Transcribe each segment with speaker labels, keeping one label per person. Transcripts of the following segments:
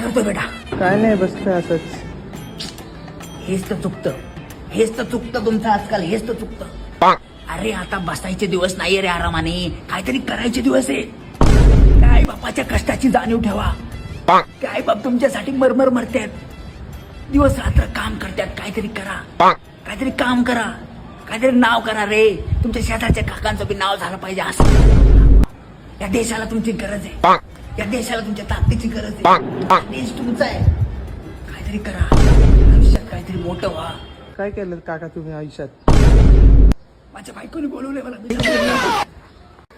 Speaker 1: करतोय बेटा?
Speaker 2: काय नाही, बसतोय असंच.
Speaker 1: हेच तर चुकतं तुमचं आजकाल, हेच तर चुकतं. अरे आता बसायचे दिवस नाहीये रे आरामाने, काहीतरी करायचे दिवस आहे. काय बापाच्या कष्टाची जाणीव ठेवा. काय बाप तुमच्यासाठी मरमर मरतात, दिवस रात्र काम करतात. काहीतरी करा, काहीतरी काम करा, काहीतरी नाव करा रे. तुमच्या शेताच्या काकांचं बी नाव झालं पाहिजे असं. या देशाला तुमची गरज आहे, या देशाला तुमच्या ताकदीची गरज आहे. देश तुमचा आहे, काहीतरी करा आयुष्यात, काहीतरी मोठं व्हा.
Speaker 2: काय केलं काका तुम्ही आयुष्यात?
Speaker 1: माझ्या बायकोने बोलवलंय मला.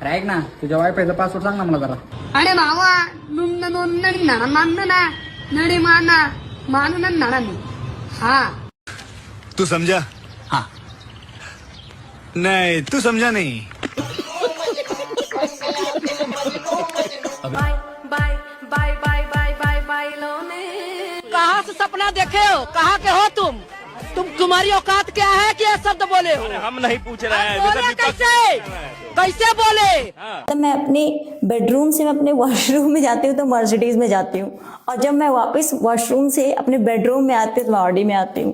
Speaker 3: अरे ऐक ना, तुझ्या वायफायचा पासवर्ड सांग ना मला जरा.
Speaker 4: अरे बाबा नडी माना मानू नानी. हा
Speaker 5: तू समझा?
Speaker 1: हाँ.
Speaker 5: नहीं, तू समझा नहीं.
Speaker 6: कहाँ से सपना देखे हो, कहाँ के हो तुम तुम्हारी औकात क्या है कि ये शब्द बोले हो?
Speaker 7: हम नहीं पूछ रहे हैं.
Speaker 6: बोले कैसे कैसे बोले?
Speaker 8: तो मैं अपने बेडरूम से मैं अपने वॉशरूम में जाती हूँ तो मर्सिडीज में जाती हूँ, और जब मैं वापस वॉशरूम से अपने बेडरूम में आती हूँ तो ऑडी में आती हूँ,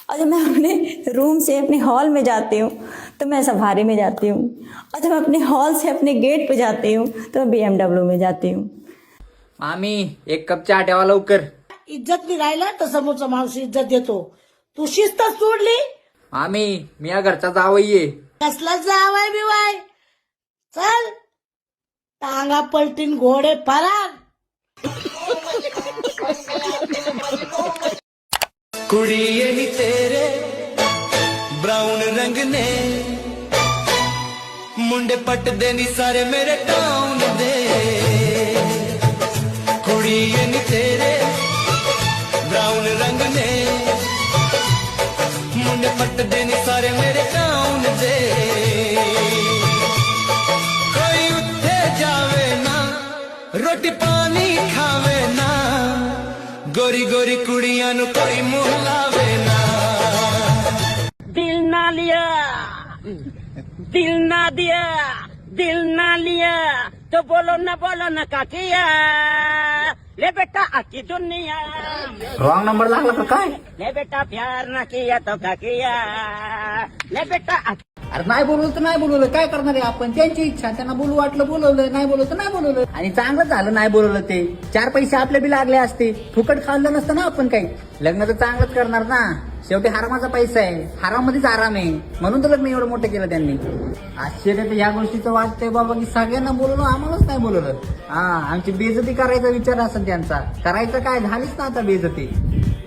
Speaker 8: और जब मैं अपने रूम से अपने हॉल में जाती हूँ तो मैं सफारी में जाती हूँ, और जब मैं अपने हॉल से अपने गेट पे जाती हूँ तो मैं BMW में जाती हूँ.
Speaker 3: मामी एक कप चहा ठेवा लवकर.
Speaker 9: इज्जत बी राहिला तर समोरचा माणूस इज्जत देतो. तू शिस्त सोडली,
Speaker 3: मामी मी या घरचा जावई आहे.
Speaker 9: कसला जावाय बिवाय. चल टांगा पलटीन घोडे फरार.
Speaker 5: कुड़िए नी तेरे ब्राउन रंग ने मुंडे पट देनी सारे मेरे टाउन दे. कुड़िए नी तेरे ब्राउन रंग ने मुंडे पट देनी सारे मेरे टाउन दे. कोई उत्थे जावे ना, रोटी पानी खावे ना, गोरी गोरी कुड़ियां नु कोई मुंह लावे ना.
Speaker 6: दिल ना लिया, दिल ना दिया, दिल ना लिया तो बोलो ना काकिया. ले बेटा आकी दुनिया,
Speaker 3: रॉंग नंबर लागला का काय?
Speaker 6: ले बेटा प्यार ना किया तो काकिया. ले बेटा
Speaker 3: अरे नाही बोलवलं तर नाही बोलवलं, काय करणार आहे आपण? त्यांची इच्छा, त्यांना बोलू वाटलं बोलवलं, नाही बोलवलं तर नाही बोलवलं. आणि चांगलं झालं नाही बोलवलं ते. 4 पैसे आपले बी लागले असते, फुकट खाल्लं नसतं ना आपण काही. लग्न तर चांगलंच करणार ना, शेवटी हरामाचा पैसा आहे, हरामध्येच आराम आहे, म्हणून तर लग्न एवढं मोठं केलं त्यांनी. आश्चर्य तर या गोष्टीचं वाटतंय बाबा की सगळ्यांना बोलवलं, आम्हालाच नाही बोलवलं. हा, आमची बेइज्जती करायचा विचार असेल त्यांचा. करायचं काय, झालीच ना आता बेइज्जती.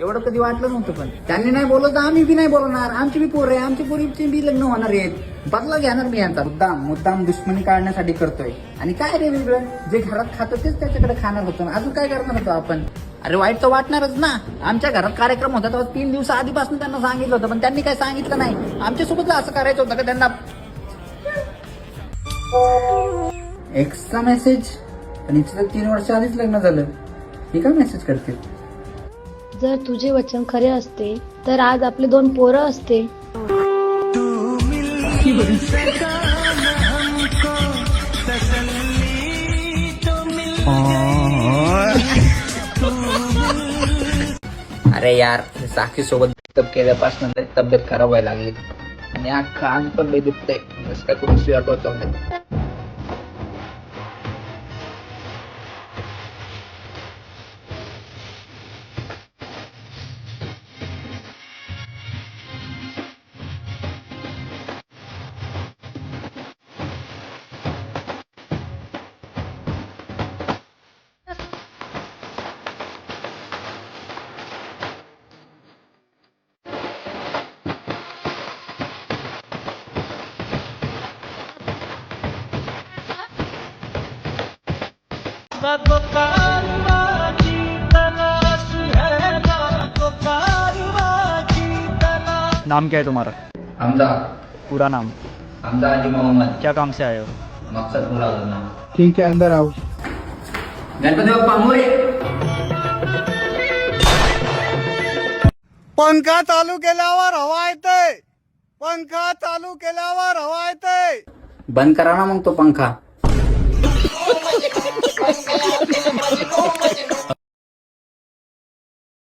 Speaker 3: एवढं कधी वाटलं नव्हतं, पण त्यांनी नाही बोलवलं तर आम्ही बी नाही बोलवणार. आमची बी पोरं आहे, आमची पोरीची बी लग्न होणार आहेत. बदला घेणार मी यांचा. मुद्दाम दुश्मनी काढण्यासाठी करतोय. आणि काय रे वेगळं, जे घरात खातं तेच त्याच्याकडे खाणार होतं, अजून काय करणार होतो आपण? अरे वाईट तर वाटणारच ना. आमच्या घरात कार्यक्रम होता तेव्हा 3 दिवस आधीपासून त्यांना सांगितलं होतं, पण त्यांनी काय सांगितलं नाही. आमच्यासोबत असं करायचं होतं का त्यांना? एक्स्ट्रा मेसेज, पण इथलं 3 वर्ष आधीच लग्न झालं, हे काय मेसेज करते?
Speaker 4: जर तुझे वचन खरे असते तर आज आपले 2 पोरं असते.
Speaker 3: अरे यार, साक्षी सोबत केल्यापासून तब्येत खराब व्हायला लागली, आणि अख्खा अंग पण लई दुखतंय. कसं काय करून स्वीट होतो.
Speaker 10: नाम क्या है तुम्हारा?
Speaker 3: हमजा.
Speaker 10: पूरा नाम?
Speaker 3: हमजा अली मोहम्मद.
Speaker 10: क्या काम से आए हो?
Speaker 3: मकसद मुलाजम.
Speaker 2: ठीक आहे, अंदर आओ.
Speaker 3: गणपती बाप्पा मोरे.
Speaker 2: पंखा चालू केल्यावर हवा येते, पंखा चालू केल्यावर हवा येते.
Speaker 3: बंद करा ना मग तो पंखा.